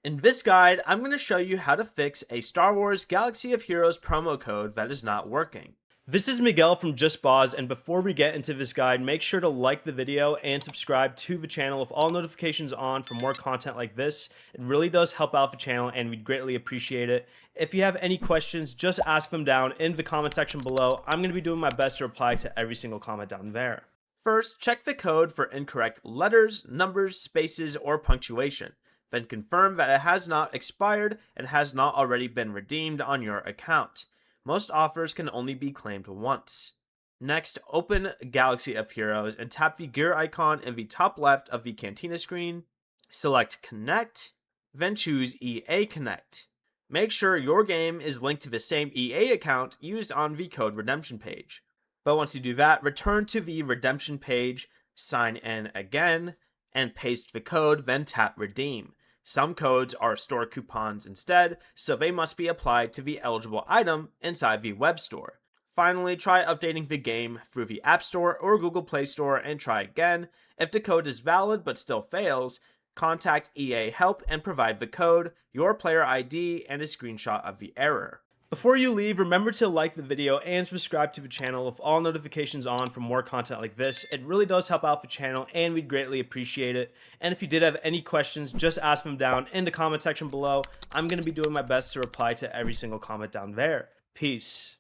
In this guide, I'm going to show you how to fix a Star Wars Galaxy of Heroes promo code that is not working. This is Miguel from JustBoz, and before we get into this guide, make sure to like the video and subscribe to the channel with all notifications on for more content like this. It really does help out the channel and we'd greatly appreciate it. If you have any questions, just ask them down in the comment section below. I'm going to be doing my best to reply to every single comment down there. First, check the code for incorrect letters, numbers, spaces, or punctuation. Then confirm that it has not expired and has not already been redeemed on your account. Most offers can only be claimed once. Next, open Galaxy of Heroes and tap the gear icon in the top left of the Cantina screen. Select Connect, then choose EA Connect. Make sure your game is linked to the same EA account used on the code redemption page. But once you do that, return to the redemption page, sign in again, and paste the code, then tap Redeem. Some codes are store coupons instead, so they must be applied to the eligible item inside the web store. Finally, try updating the game through the App Store or Google Play Store and try again. If the code is valid but still fails, contact EA Help and provide the code, your player ID, and a screenshot of the error. Before you leave, remember to like the video and subscribe to the channel with all notifications on for more content like this. It really does help out the channel and we'd greatly appreciate it. And if you did have any questions, just ask them down in the comment section below. I'm going to be doing my best to reply to every single comment down there. Peace.